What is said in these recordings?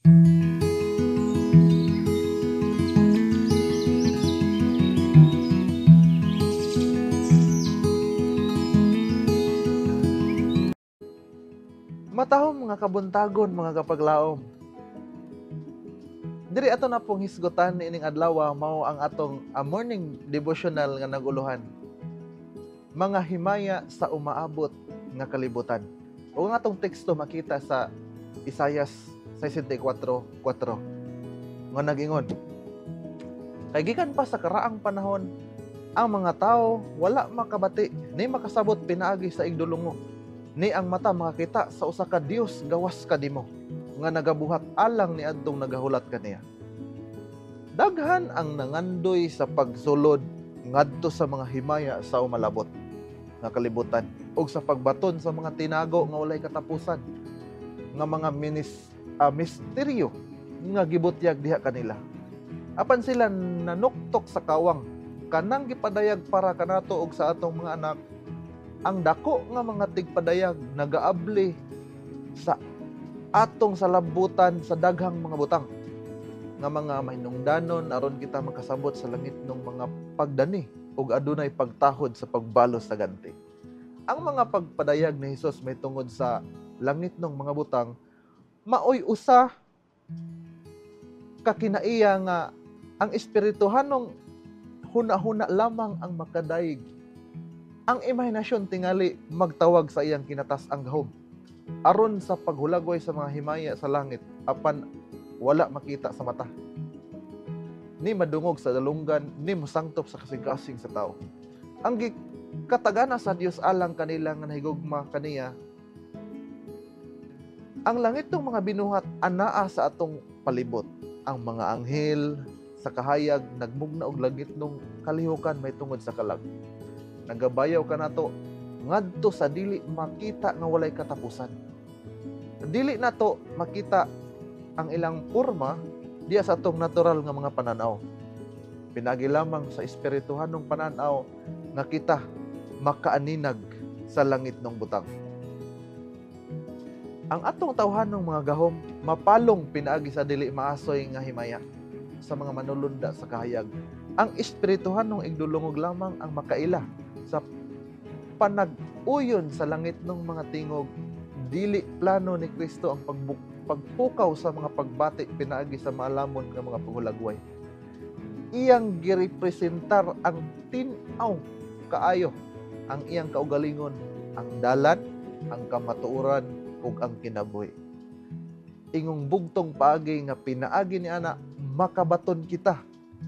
Matahom mga kabuntagon, mga kapaglaom. Diri ato na pong hisgutan ining adlaw mao ang atong morning devotional nga naguluhan. Mga himaya sa umaabot nga kalibutan. O ang atong teksto makita sa Isaias 64:4 nga nagingon, kay gikan pa sa karaang panahon, ang mga tao wala makabati ni makasabot pinaagi sa igdulungo. Ni ang mata makakita sa usa ka Dios gawas kadimo nga nagabuhat alang ni adtong nagahulat kaniya. Daghan ang nangandoy sa pagsulod ngadto sa mga himaya sa umalabot nga kalibutan ug sa pagbaton sa mga tinago nga walay katapusan nga mga misteryo nga gibutyag diha kanila. Apan sila nanuktok sa kawang kanang gipadayag para kanato ug sa atong mga anak. Ang dako nga mga tigpadayag nagaabli sa atong salabutan sa daghang mga butang nga mga mahinungdanon aron kita makasabot sa langit ng mga pagdani ug adunay pagtahod sa pagbalos sa ganti. Ang mga pagpadayag ni Hesus may tungod sa langit ng mga butang maoy usa ka kinaiya nga ang espirituhanong huna-huna lamang ang makadaig. Ang imahinasyon tingali magtawag sa iyang kinatas-ang gahom aron sa paghulagway sa mga himaya sa langit apan wala makita sa mata. Ni madungog sa dalunggan, ni mosangtop sa kasing-kasing sa tao. Ang katagana sa Dios alang kanila nga nahigugma kaniya, ang langit ng mga binuhat anaa sa atong palibot. Ang mga anghel sa kahayag nagmugna og langit ng kalihukan may tungod sa kalag. Nagabayaw ka na to ngadto sa dili makita nga walay katapusan. Dili na to makita ang ilang porma diya sa atong natural nga mga pananaw. Pinagi lamang sa espirituhanong pananaw nga kita makaaninag sa langit ng butang. Ang atong tawhanong mga gahom mapalong pinaagi sa dili maasoy nga himaya sa mga manulunda sa kahayag. Ang espirituhanong igdulungog lamang ang makaila sa panag-uyon sa langit ng mga tingog. Dili plano ni Kristo ang pagpukaw sa mga pagbati pinaagi sa maalamon nga mga paghulagway. Iyang girepresentar ang tin-aw kaayo, ang iyang kaugalingon, ang dalan, ang kamatuoran ug ang kinabuhi. Ingong bugtong paagi nga pinaagi ni ana makabaton kita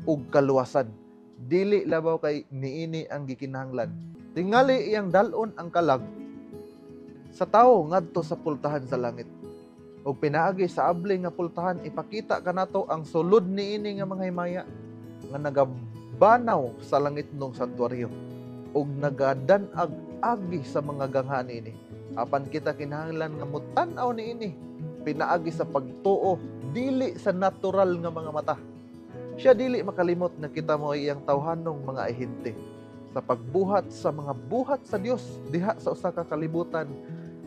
ug kaluwasan. Dili labaw kay niini ang gikinahanglan. Tingali iyang dalon ang kalag sa tawo ngadto sa pultahan sa langit. Ug pinaagi sa abli nga pultahan ipakita kanato ang sulod niini nga mga himaya nga nagabanaw sa langit ng santuaryo ug nagadanag agi sa mga gangha niini. Apan kita kinahanglan nga mutan-aw niini pinaagi sa pagtuo dili sa natural nga mga mata. Siya dili makalimot nga kita mo iyang tawhanong mga ahente sa pagbuhat sa mga buhat sa Dios diha sa usa ka kalibutan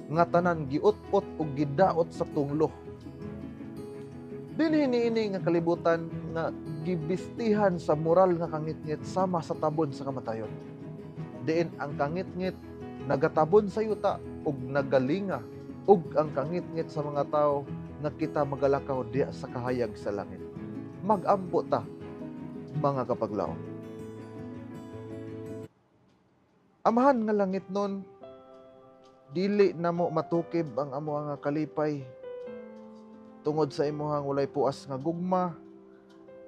nga tanan giut-ot ug gidaot sa tunglo. Dinhi niini nga kalibutan nga gibistihan sa moral nga kangitngit sama sa tabon sa kamatayon. Diin ang kangitngit nagatabon sa yuta ug nagalinga ug ang kangitngit sa mga tao nga kita magalakaw diha sa kahayag sa langit. Mag-ampo ta, mga kapaglaom. Amahan nga langit nun, dili na mo matukib ang amo nga kalipay tungod sa imuhang walay puas nga gugma,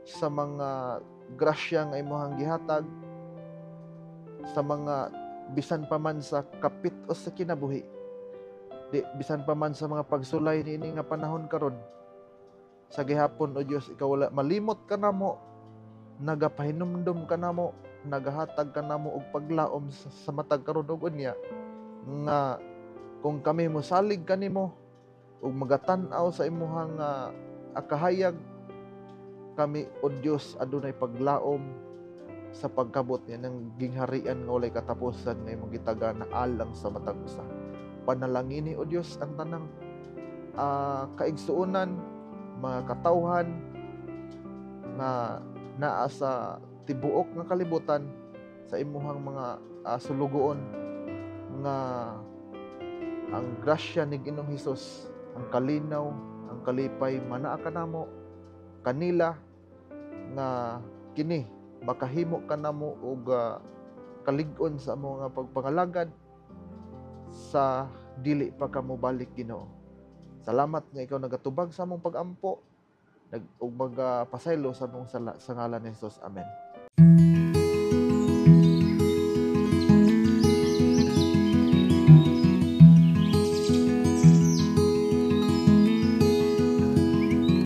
sa mga grasya nga imuhang gihatag, sa mga bisan pa man sa kapit o sa kinabuhi, bisan pa man sa mga pagsulay niini nga panahon karon. Sa gihapon, o Diyos, ikaw wala malimot ka namo, nagapahinumdum ka namo, nagahatag ka namo og paglaom sa matag karon og unya nga kung kami mosalig kanimo ug magatan-aw sa imuhang akahayag, kami o Diyos adunay paglaom sa pagkabot niya ng gingharian nga walay katapusan nga imong gitagana alang sa matag usa. Panalangini o Diyos ang tanang kaigsuonan, mga katawhan nga naa sa tibuok nga kalibutan, sa imuhang mga sulugoon nga ang grasya ni Ginoong Hesus, ang kalinaw, ang kalipay manaa kanamo kanila nga kini makahimo kanamo og kalig-on sa mga pagpangalagad sa dili pa kamo balik, Ginoo. Salamat nga ikaw nagatubag sa among pag-ampo ug magpasaylo sa among sa ngalan ni Jesus. Amen.